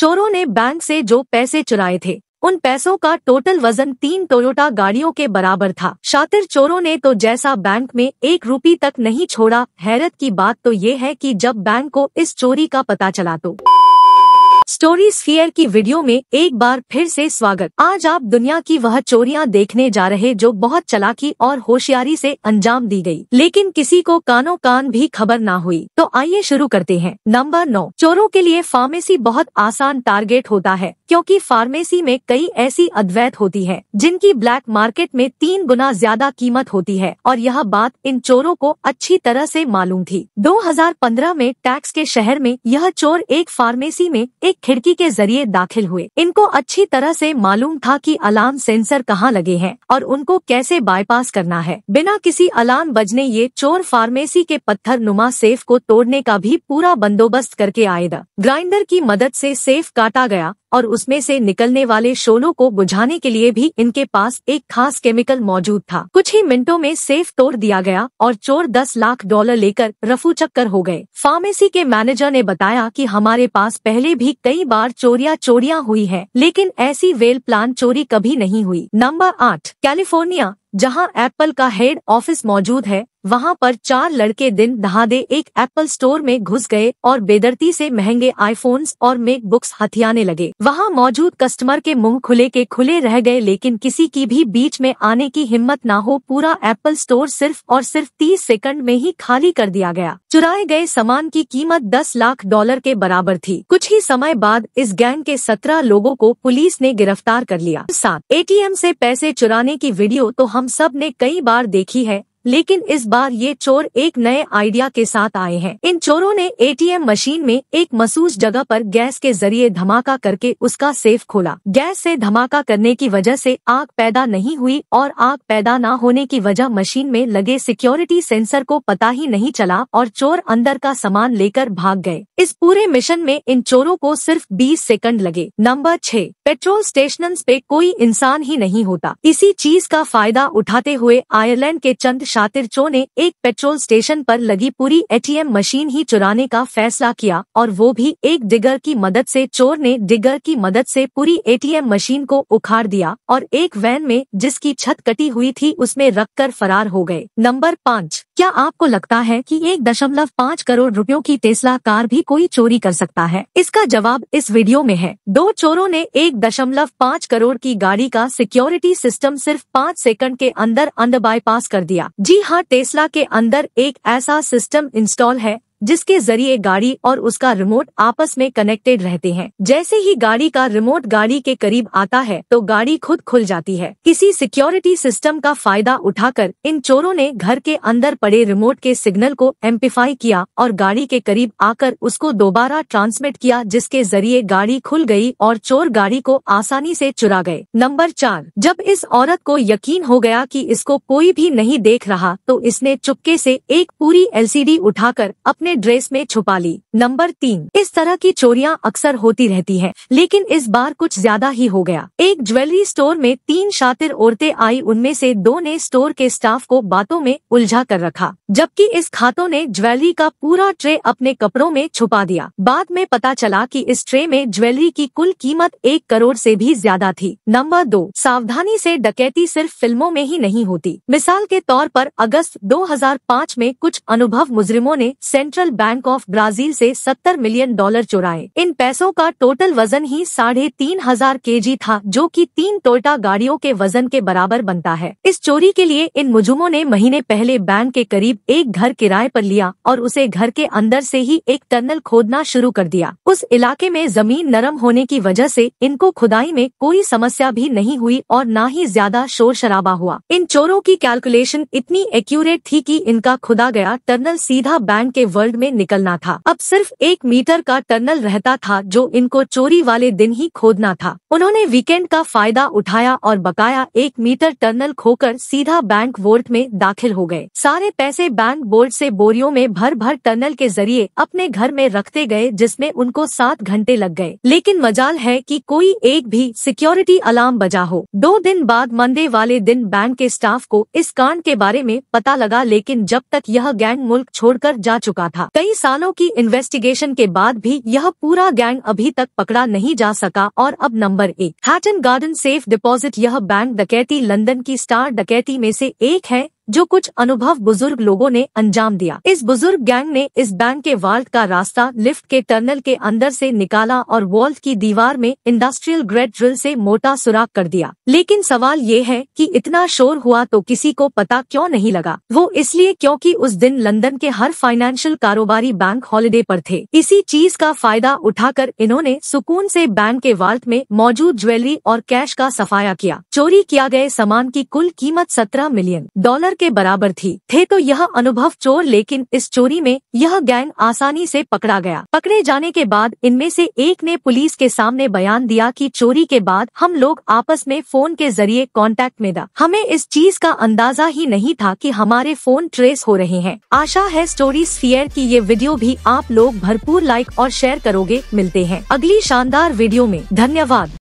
चोरों ने बैंक से जो पैसे चुराए थे उन पैसों का टोटल वजन 3 टोयोटा गाड़ियों के बराबर था। शातिर चोरों ने तो जैसा बैंक में 1 रुपया तक नहीं छोड़ा। हैरत की बात तो ये है कि जब बैंक को इस चोरी का पता चला तो स्टोरी स्फीयर की वीडियो में एक बार फिर से स्वागत। आज आप दुनिया की वह चोरियां देखने जा रहे जो बहुत चालाकी और होशियारी से अंजाम दी गई, लेकिन किसी को कानों कान भी खबर ना हुई। तो आइए शुरू करते हैं। नंबर 9। चोरों के लिए फार्मेसी बहुत आसान टारगेट होता है, क्योंकि फार्मेसी में कई ऐसी अद्वैत होती है जिनकी ब्लैक मार्केट में 3 गुना ज्यादा कीमत होती है, और यह बात इन चोरों को अच्छी तरह से मालूम थी। 2015 में टैक्स के शहर में यह चोर एक फार्मेसी में एक खिड़की के जरिए दाखिल हुए। इनको अच्छी तरह से मालूम था कि अलार्म सेंसर कहाँ लगे हैं और उनको कैसे बाईपास करना है। बिना किसी अलार्म बजने ये चोर फार्मेसी के पत्थर नुमा सेफ को तोड़ने का भी पूरा बंदोबस्त करके आए। ग्राइंडर की मदद से सेफ काटा गया और उसमें से निकलने वाले शोलों को बुझाने के लिए भी इनके पास एक खास केमिकल मौजूद था। कुछ ही मिनटों में सेफ तोड़ दिया गया और चोर $10 लाख लेकर रफू चक्कर हो गए। फार्मेसी के मैनेजर ने बताया कि हमारे पास पहले भी कई बार चोरियां हुई है, लेकिन ऐसी वेल प्लान चोरी कभी नहीं हुई। नंबर 8। कैलिफोर्निया, जहां एप्पल का हेड ऑफिस मौजूद है, वहां पर 4 लड़के दिन दहाड़े एक एप्पल स्टोर में घुस गए और बेदर्दी से महंगे आईफोन्स और मैकबुक्स हथियाने लगे। वहां मौजूद कस्टमर के मुंह खुले के खुले रह गए, लेकिन किसी की भी बीच में आने की हिम्मत ना हो। पूरा एप्पल स्टोर सिर्फ और सिर्फ 30 सेकंड में ही खाली कर दिया गया। चुराए गए सामान की कीमत $10 लाख के बराबर थी। कुछ ही समय बाद इस गैंग के 17 लोगों को पुलिस ने गिरफ्तार कर लिया। 7। एटीएम से पैसे चुराने की वीडियो तो हम सब ने कई बार देखी है, लेकिन इस बार ये चोर एक नए आइडिया के साथ आए हैं। इन चोरों ने एटीएम मशीन में एक मखसूस जगह पर गैस के जरिए धमाका करके उसका सेफ खोला। गैस से धमाका करने की वजह से आग पैदा नहीं हुई, और आग पैदा न होने की वजह मशीन में लगे सिक्योरिटी सेंसर को पता ही नहीं चला और चोर अंदर का सामान लेकर भाग गए। इस पूरे मिशन में इन चोरों को सिर्फ 20 सेकंड लगे। नंबर 6। पेट्रोल स्टेशन पे कोई इंसान ही नहीं होता। इसी चीज का फायदा उठाते हुए आयरलैंड के चंद शातिर चोर ने एक पेट्रोल स्टेशन पर लगी पूरी एटीएम मशीन ही चुराने का फैसला किया, और वो भी एक डिगर की मदद से। चोर ने डिगर की मदद से पूरी एटीएम मशीन को उखाड़ दिया और एक वैन में जिसकी छत कटी हुई थी उसमें रखकर फरार हो गए। नंबर 5। क्या आपको लगता है कि 1.5 करोड़ रुपयों की टेस्ला कार भी कोई चोरी कर सकता है? इसका जवाब इस वीडियो में है। 2 चोरों ने 1.5 करोड़ की गाड़ी का सिक्योरिटी सिस्टम सिर्फ 5 सेकंड के अंदर बाईपास कर दिया। जी हाँ, टेस्ला के अंदर एक ऐसा सिस्टम इंस्टॉल है जिसके जरिए गाड़ी और उसका रिमोट आपस में कनेक्टेड रहते हैं। जैसे ही गाड़ी का रिमोट गाड़ी के करीब आता है तो गाड़ी खुद खुल जाती है। इसी सिक्योरिटी सिस्टम का फायदा उठाकर इन चोरों ने घर के अंदर पड़े रिमोट के सिग्नल को एम्पलीफाई किया और गाड़ी के करीब आकर उसको दोबारा ट्रांसमिट किया, जिसके जरिए गाड़ी खुल गई और चोर गाड़ी को आसानी से चुरा गए। नंबर 4। जब इस औरत को यकीन हो गया कि इसको कोई भी नहीं देख रहा तो इसने चुपके से एक पूरी LCD उठाकर अपने ड्रेस में छुपा ली। नंबर 3। इस तरह की चोरियां अक्सर होती रहती हैं, लेकिन इस बार कुछ ज्यादा ही हो गया। एक ज्वेलरी स्टोर में 3 शातिर औरतें आई, उनमें से 2 ने स्टोर के स्टाफ को बातों में उलझा कर रखा, जबकि इस खातों ने ज्वेलरी का पूरा ट्रे अपने कपड़ों में छुपा दिया। बाद में पता चला कि इस ट्रे में ज्वेलरी की कुल कीमत 1 करोड़ से भी ज्यादा थी। नंबर 2। सावधानी से डकैती सिर्फ फिल्मों में ही नहीं होती। मिसाल के तौर पर अगस्त 2005 में कुछ अनुभव मुजरिमों ने सेंट्रल बैंक ऑफ ब्राजील से $70 मिलियन चुराए। इन पैसों का टोटल वजन ही 3,500 kg था, जो कि 3 टोयोटा गाड़ियों के वजन के बराबर बनता है। इस चोरी के लिए इन मुजरिमों ने महीने पहले बैंक के करीब एक घर किराए पर लिया और उसे घर के अंदर से ही एक टनल खोदना शुरू कर दिया। उस इलाके में जमीन नरम होने की वजह से इनको खुदाई में कोई समस्या भी नहीं हुई और न ही ज्यादा शोर शराबा हुआ। इन चोरों की कैलकुलेशन इतनी एक्यूरेट थी कि इनका खुदा गया टनल सीधा बैंक के वर्ल्ड में निकलना था। अब सिर्फ 1 मीटर का टनल रहता था जो इनको चोरी वाले दिन ही खोदना था। उन्होंने वीकेंड का फायदा उठाया और बकाया 1 मीटर टनल खोकर सीधा बैंक वोल्ट में दाखिल हो गए। सारे पैसे बैंक बोर्ड से बोरियों में भर भर टनल के जरिए अपने घर में रखते गए, जिसमें उनको 7 घंटे लग गए। लेकिन मजाल है कि कोई एक भी सिक्योरिटी अलार्म बजा हो। 2 दिन बाद मंडे वाले दिन बैंक के स्टाफ को इस कांड के बारे में पता लगा, लेकिन जब तक यह गैंग मुल्क छोड़कर जा चुका था। कई सालों की इन्वेस्टिगेशन के बाद भी यह पूरा गैंग अभी तक पकड़ा नहीं जा सका। और अब नंबर 1, हैटन गार्डन सेफ डिपॉजिट। यह बैंक डकैती लंदन की स्टार डकैती में से एक है जो कुछ अनुभव बुजुर्ग लोगों ने अंजाम दिया। इस बुजुर्ग गैंग ने इस बैंक के वाल्ट का रास्ता लिफ्ट के टनल के अंदर से निकाला और वॉल्ट की दीवार में इंडस्ट्रियल ग्रेड ड्रिल से मोटा सुराख कर दिया। लेकिन सवाल ये है कि इतना शोर हुआ तो किसी को पता क्यों नहीं लगा। वो इसलिए क्योंकि उस दिन लंदन के हर फाइनेंशियल कारोबारी बैंक हॉलिडे पर थे। इसी चीज का फायदा उठाकर इन्होंने सुकून से बैंक के वाल्ट में मौजूद ज्वेलरी और कैश का सफाया किया। चोरी किया गए सामान की कुल कीमत $17 मिलियन के बराबर थे तो यह अनुभव चोर। लेकिन इस चोरी में यह गैंग आसानी से पकड़ा गया। पकड़े जाने के बाद इनमें से एक ने पुलिस के सामने बयान दिया कि चोरी के बाद हम लोग आपस में फोन के जरिए कांटेक्ट में था। हमें इस चीज का अंदाजा ही नहीं था कि हमारे फोन ट्रेस हो रहे हैं। आशा है स्टोरी स्फीयर की ये वीडियो भी आप लोग भरपूर लाइक और शेयर करोगे। मिलते हैं अगली शानदार वीडियो में। धन्यवाद।